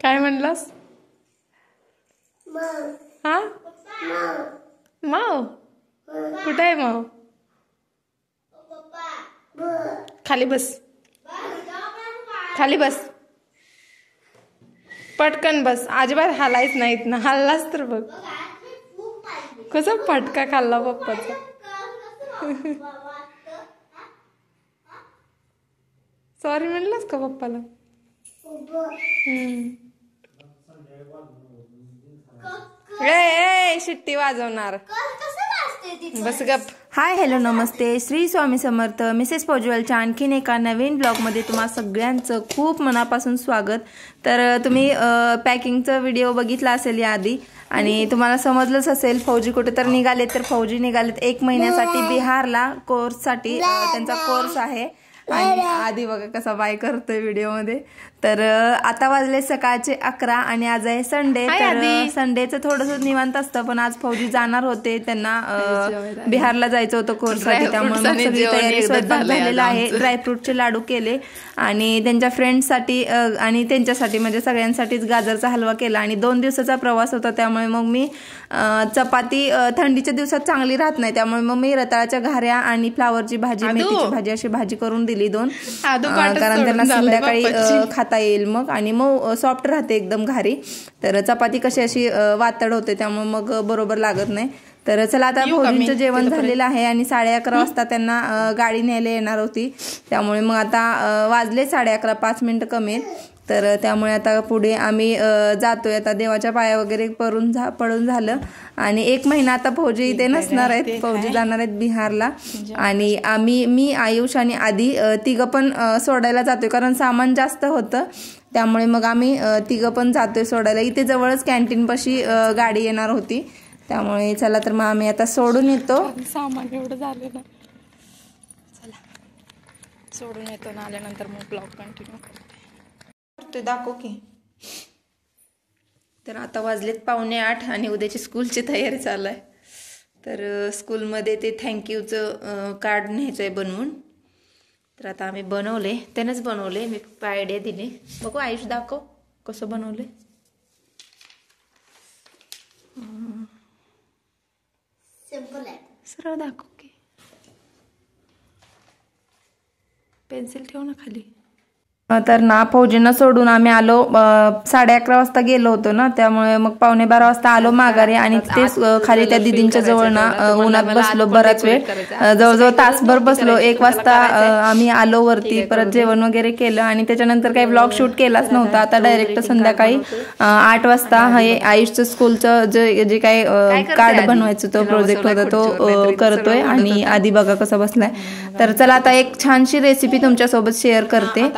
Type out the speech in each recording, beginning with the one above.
काय म्हणलास? हा माव कुठे आहे माव? खाली बस, खाली बस, पटकन बस. अजिबात हालायच नाहीत ना. हल्लास तर बघ कसा फटका खाल्ला पप्पाचा. सॉरी म्हणलास का पप्पाला? ए शिट्टी वाजवणार. बस गप. हाय हॅलो नमस्ते, श्री स्वामी समर्थ. मिसेस पॉज्युअलच्या आणखीन एका नवीन ब्लॉगमध्ये तुम्हा सगळ्यांचं खूप मनापासून स्वागत. तर तुम्ही पॅकिंगचा व्हिडिओ बघितला असेल याआधी आणि तुम्हाला समजलंच असेल फौजी कुठे तर निघालेत. तर फौजी निघालेत 1 महिन्यासाठी बिहारला कोर्ससाठी. त्यांचा कोर्स आहे. आणि आधी बघा कसा बाय करतोय व्हिडिओ मध्ये. तर आता वाजले सकाळचे 11 आणि आज आहे संडे. तर संडेचं थोडंसं निवांत असतं, पण आज फौजी जाणार होते. त्यांना बिहारला जायचं होतं कोर्ससाठी. त्यामुळे मग सगळी तयारी स्वयंपाक झालेला आहे. ड्रायफ्रूटचे लाडू केले आणि त्यांच्या फ्रेंड्ससाठी आणि त्यांच्यासाठी म्हणजे सगळ्यांसाठीच गाजरचा हलवा केला. आणि 2 दिवसाचा प्रवास होता, त्यामुळे मग मी चपाती थंडीच्या दिवसात चांगली राहत नाही, त्यामुळे मग मी रताळ्याच्या घाऱ्या आणि फ्लावरची भाजी, मेथीची भाजी अशी भाजी करून दिली 2. कारण त्यांना संध्याकाळी खाता येईल मग. आणि मग सॉफ्ट राहते एकदम घारी. तर चपाती कशी अशी वातड होते, त्यामुळे मग बरोबर लागत नाही. तर चला आता फौजींचं जेवण झालेलं आहे आणि 11:30 वाजता त्यांना गाडी न्यायला येणार होती. त्यामुळे मग आता वाजले 11:30, 5 मिनिटं कमी. तर त्यामुळे आता पुढे आम्ही जातोय. आता देवाच्या पाया वगैरे पडून झालं आणि 1 महिना आता फौजी इथे नसणार आहेत. फौजी जाणार आहेत बिहारला. आणि मी आयुष आणि आधी तिघं पण सोडायला जातोय, कारण सामान जास्त होतं. त्यामुळे मग आम्ही तिघं पण जातोय सोडायला. इथे जवळच कॅन्टीन पाशी गाडी येणार होती. त्यामुळे चला तर मग आम्ही आता सोडून येतो. सामान एवढं झालं ना, चला सोडून येतो ना. आल्यानंतर मग ब्लॉग कंटिन्यू करते. दाखव की. तर आता वाजलेत 7:45 आणि उद्याची स्कूलची तयारी चालू आहे. तर स्कूलमध्ये ते थँक्यूचं कार्ड न्यायचं आहे बनवून. तर आता आम्ही बनवले, त्यानंच बनवले. मी आयडिया दिली. बघू आयुष दाखव कसं बनवले. सिंपल आहे, सरळ दाखव की. पेन्सिल ठेव ना खाली. तर ना फौजींना सोडून आम्ही आलो. 11:30 वाजता गेलो होतो ना, त्यामुळे मग 11:45 वाजता आलो माघारी. आणि तेच खाली त्या दिदींच्या जवळ ना उन्हात बसलो बराच वेळ, जवळजवळ तासभर बसलो. 1 वाजता आम्ही आलो वरती. परत जेवण वगैरे केलं आणि त्याच्यानंतर काही व्लॉग शूट केलाच नव्हता. आता डायरेक्ट संध्याकाळी 8 वाजता हे आयुषचं स्कूलचं जे काही कार्ड बनवायचं तो प्रोजेक्ट होता तो करतोय. आणि आधी बघा कसा बसलाय. तर चला आता एक छानशी रेसिपी तुमच्यासोबत शेअर करते.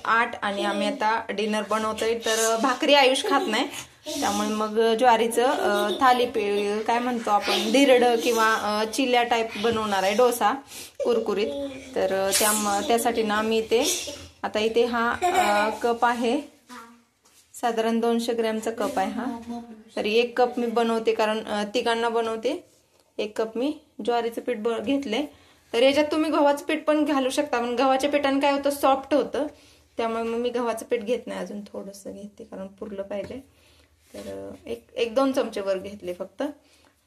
8 आणि आम्ही आता डिनर बनवतोय. तर भाकरी आयुष खात नाही, त्यामुळे मग ज्वारीचं थालीपीठ काय म्हणतो आपण, धिरड किंवा चिल्या टाईप बनवणार आहे, डोसा कुरकुरीत. तर त्यासाठी ना मी इथे हा कप आहे, साधारण 200 ग्रॅमचा कप आहे हा. तर 1 कप मी बनवते, कारण तिघांना बनवते. 1 कप मी ज्वारीचं पीठ घेतले. तर याच्यात तुम्ही गव्हाचं पीठ पण घालू शकता, पण गव्हाच्या पिठाने काय होतं, सॉफ्ट होतं. त्यामुळे मग मी गव्हाचं पीठ घेत नाही, अजून थोडंसं घेते कारण पुरलं पाहिजे. तर एक 2 चमचे वर घेतले फक्त.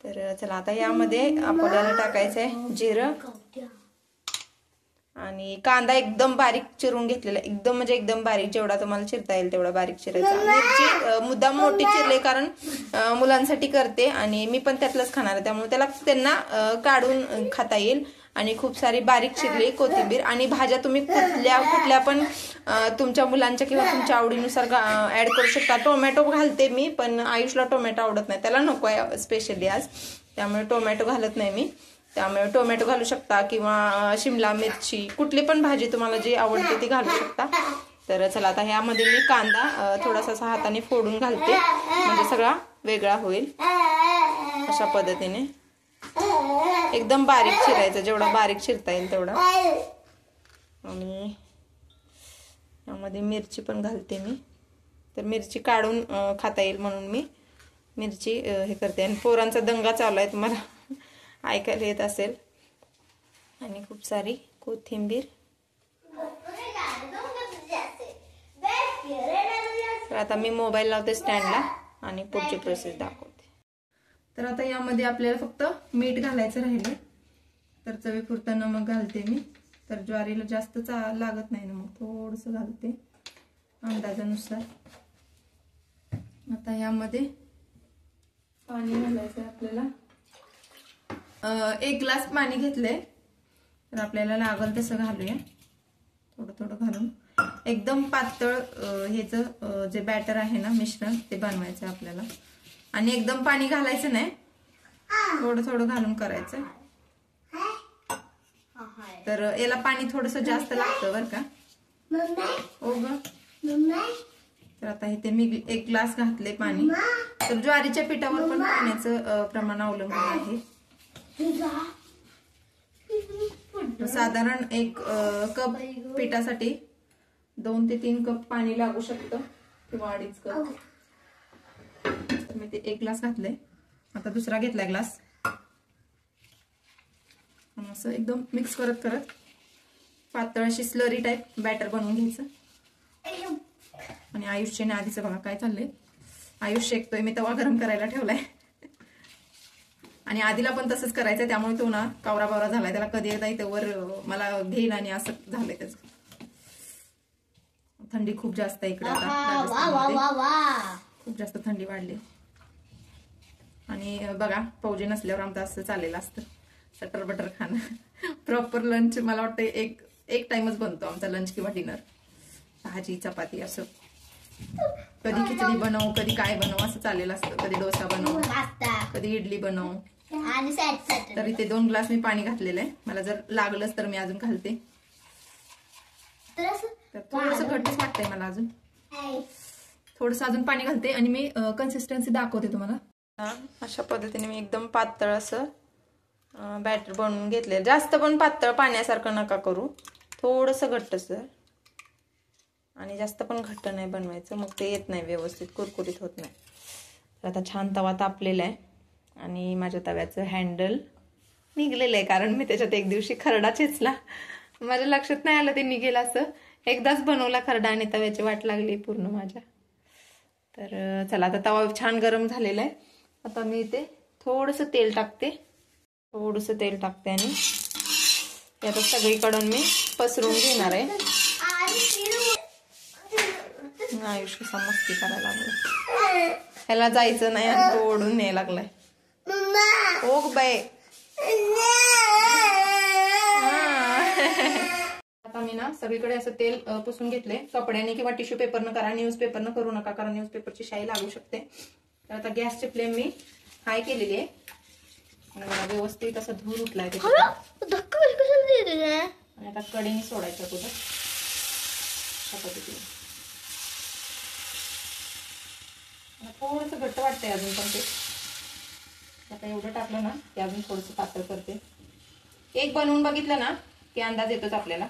तर चला आता यामध्ये आपल्याला टाकायचं आहे जिरं आणि कांदा एकदम बारीक चिरून घेतलेला, एकदम म्हणजे एकदम बारीक, जेवढा तुम्हाला चिरता येईल तेवढा बारीक चिरायचा. मिरची मुद्दाम मोठी चिरले, कारण मुलांसाठी करते आणि मी पण त्यातलंच खाणार आहे, त्यामुळे त्यांना काढून खाता येईल. आणि खूप सारी बारीक चिरली कोथिंबीर. आणि भाज्या तुम्ही कुठल्या पण तुमच्या मुलांच्या किंवा तुमच्या आवडीनुसार ऍड करू शकता. टोमॅटो घालते मी, पण आयुषला टोमॅटो आवडत नाही, त्याला नको आहे स्पेशली आज, त्यामुळे टोमॅटो घालत नाही मी. त्यामुळे टोमॅटो घालू शकता किंवा शिमला मिरची, कुठली पण भाजी तुम्हाला जी आवडते ती घालू शकता. तर चला आता ह्यामध्ये मी कांदा थोडासा हाताने फोडून घालते, म्हणजे सगळा वेगळा होईल. अशा पद्धतीने एकदम बारीक चिरायचं, जेवढा बारीक चिरता येईल तेवढा. आणि यामध्ये मिरची पण घालते मी. तर मिरची काढून खाता येईल म्हणून मी मिरची हे करते. आणि पोरांचा दंगा चालू आहे, तुम्हाला ऐकायला येत असेल. आणि खूप सारी कोथिंबीर. तर आता मी मोबाईल लावते स्टँडला आणि पुढची प्रोसेस दाखवते. तर आता यामध्ये आपल्याला फक्त मीठ घालायचं राहिले. तर चवीपुरतं नमक घालते मी. तर ज्वारीला जास्त लागत नाही ना, मग थोडंसं घालते अंदाजानुसार. आता यामध्ये पाणी घालायचं आहे आपल्याला. 1 ग्लास पाणी घेतलंय. तर आपल्याला लागल तसं घालूया, थोडं थोडं घालून. एकदम पातळ ह्याचं जे बॅटर आहे ना, मिश्रण, ते बनवायचं आपल्याला. आणि एकदम पाणी घालायचं नाही, थोडं थोडं घालून करायचं. तर याला पाणी थोडंसं जास्त लागतं बरं का. हो ग. तर आता इथे मी 1 ग्लास घातले पाणी. तर ज्वारीच्या पिठावर पण पाण्याचं प्रमाण अवलंबून आहे. साधारण 1 कप पिठासाठी 2 ते 3 कप पाणी लागू शकतं, किंवा 2.5 कप. मी ते 1 ग्लास घातले. आता दुसरा घेतलाय ग्लास. असं एकदम मिक्स करत करत पातळ अशी स्लरी टाईप बॅटर बनवून घ्यायचं. आणि आयुष्याने आधीच बघा काय चाललंय. आयुष शेकतोय, मी तवा गरम करायला ठेवलाय. आणि आधीला पण तसंच करायचंय, त्यामुळे तो ना कावरा बावरा झालाय. त्याला कधी एकदा इथं वर मला घेईल आणि असं झालंय त्याचं. थंडी खूप जास्त आहे इकडे आता, खूप जास्त थंडी वाढली. आणि बघा फौजी नसल्यावर आमचं असं चाललेलं असतं, सटर बटर खाणं. प्रॉपर लंच मला वाटतं एक टाइमच बनतो आमचा, लंच किंवा डिनर. भाजी चपाती असं. कधी खिचडी बनव, कधी काय बनव असं चाललेलं असतं. कधी डोसा बनव, कधी इडली बनव. तर इथे 2 ग्लास मी पाणी घातलेलं आहे. मला जर लागलंच तर मी अजून घालते. तर थोडंसं घट्टच वाटतंय मला अजून. थोडंसं अजून पाणी घालते आणि मी कन्सिस्टन्सी दाखवते तुम्हाला. अशा पद्धतीने मी एकदम पातळ असं बॅटर बनवून घेतले. जास्त पण पातळ पाण्यासारखं नका करू, थोडंसं घट्टसर. आणि जास्त पण घट्ट नाही बनवायचं, मग ते येत नाही व्यवस्थित, कुरकुरीत होत नाही. तर आता छान तवा तापलेला आहे आणि माझ्या तव्याचं हँडल निघलेलं आहे, कारण मी त्याच्यात एक दिवशी खरडा चेचला. माझ्या लक्षात नाही आलं ते निघेल असं. एकदाच बनवला खरडा आणि तव्याची वाट लागली पूर्ण माझ्या. तर चला, आता तवा छान गरम झालेला आहे. आता मी इथे थोडंसं तेल टाकते. आणि आता सगळीकडून मी पसरून घेणार आहे. आयुष कसा मस्ती करायला लागला. ह्याला जायचं नाही आणि तो ओढून न्यायला लागलाय. ओग बाय. आता मी ना सगळीकडे असं तेल पुसून घेतले. कपड्याने किंवा टिश्यू पेपरनं करा, न्यूजपेपरनं करू नका, कारण न्यूजपेपरची शाई लागू शकते. तर आता गॅसची फ्लेम मी हाय केलेली आहे. व्यवस्थित असं धूर उठलाय त्याच्यात. आणि आता कढईने सोडायचं कुठं पद्धतीने. थोडंसं घट्ट वाटतंय अजून, पण ते आता एवढं टाकलं ना की अजून थोडंसं पातळ करते. एक बनवून बघितलं ना की अंदाज येतोच आपल्याला.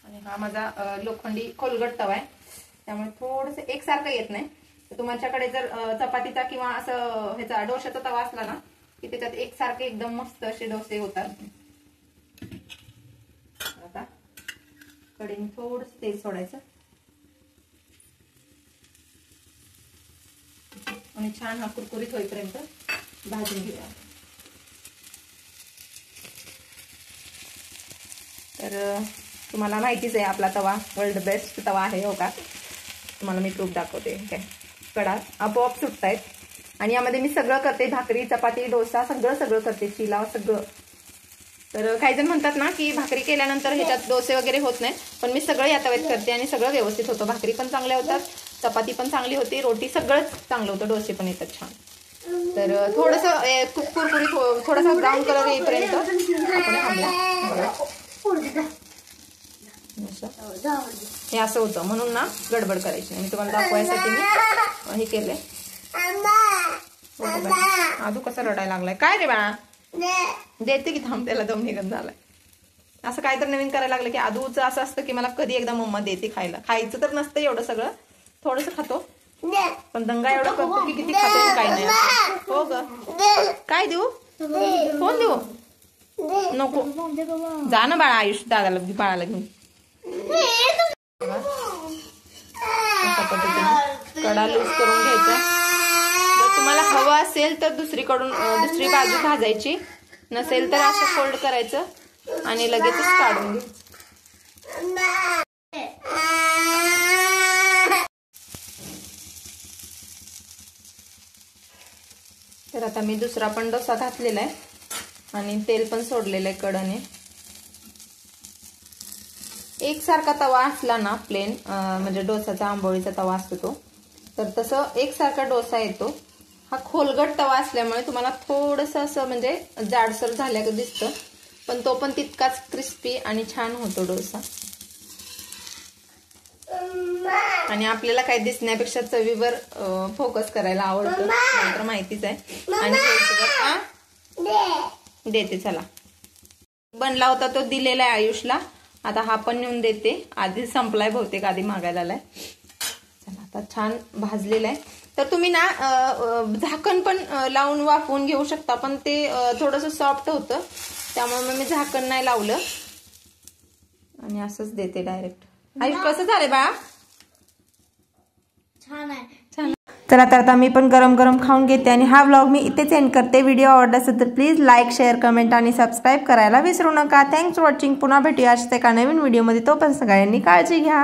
आणि हा माझा लोखंडी खोलगट तवा आहे, त्यामुळे थोडंसं एकसारखं येत नाही. तर तुमच्याकडे जर चपातीचा किंवा असं ह्याचा डोशाचा तवा असला ना की त्याच्यात एकसारखे एकदम मस्त असे डोसे होतात. आता कढईने थोडंसं तेल सोडायचं आणि छान हा कुरकुरीत होईपर्यंत भाजून घेऊया. तर तुम्हाला माहितीच आहे आपला तवा वर्ल्ड बेस्ट तवा आहे, हो का. तुम्हाला मी प्रूफ दाखवते. काय कडा आपोआप सुटतायत. आणि यामध्ये मी सगळं करते, भाकरी चपाती डोसा सगळं करते, चिला सगळं. तर काही जण म्हणतात ना की भाकरी केल्यानंतर ह्याच्यात डोसे वगैरे होत नाही, पण मी सगळं या तव्यात करते आणि सगळं व्यवस्थित होतं. भाकरी पण चांगल्या होतात, चपाती पण चांगली होती, रोटी सगळंच चांगलं होतं, डोसे पण येतात छान. तर थोडंसं कुरकुरीत थोडासा ब्राऊन कलर येईपर्यंत आपण हे असं होतं. म्हणून ना गडबड करायची नाही. मी तुम्हाला दाखवायसाठी मी हे केलंय. आदू कसा रडायला लागलाय. काय रे बाळा, देते की थांब, त्याला दम निघत झालाय. असं काय तर नवीन करायला लागलं की आदूचं असं असतं की मला कधी एकदा मम्मा देते खायला. खायचं तर नसतं एवढं सगळं, थोडंसं खातो, पण दंगा एवढं करतो की किती खातो काय नाही. हो ग, काय देऊ, फोन देऊ नको, जा ना बाळा. आयुष दादाला बाळाला घेऊन पद्धतीने कडा लूज करून घ्यायचा. जर तुम्हाला हवं असेल तर दुसरी बाजू भाजायची, नसेल तर असं फोल्ड करायचं आणि लगेचच काढून घ्यायचं. तर आता मी दुसरा पण डोसा घातलेला आहे आणि तेल पण सोडलेलं आहे कडाने. एकसारखा तवा असला ना प्लेन, म्हणजे डोसाचा आंबोळीचा तवा असतो तो, तर तसं एकसारखा डोसा येतो. हा खोलगट तवा असल्यामुळे तुम्हाला थोडंसं असं म्हणजे जाडसर झाल्याचं दिसतं, पण तो पण तितकाच क्रिस्पी आणि छान होतो डोसा. आणि आपल्याला काही दिसण्यापेक्षा चवीवर फोकस करायला आवडतं, नंतर माहितीच आहे. आणि देते चला. बनला होता तो दिलेला आहे आयुषला, आता हा पण नेऊन देते. आधी संपलाय बहुतेक, आधी मागायला आलाय. चला आता छान भाजलेला आहे. तर तुम्ही ना झाकण पण लावून वाफवून घेऊ शकता, पण ते थोडंसं सॉफ्ट होतं, त्यामुळे मी झाकण नाही लावलं आणि असंच देते डायरेक्ट. आयुष कसं झालंय बा? छान आहे. छान. चला तर आता मी पण गरम गरम खाऊन घेते आणि हा व्लॉग मी इथेच एंड करते. व्हिडिओ आवडला असेल तर प्लीज लाईक, शेअर, कमेंट आणि सबस्क्राईब करायला विसरू नका. Thanks for watching. पुन्हा भेटूया अशाच एका नवीन व्हिडिओमध्ये. तोपर्यंत सगळ्यांनी काळजी घ्या.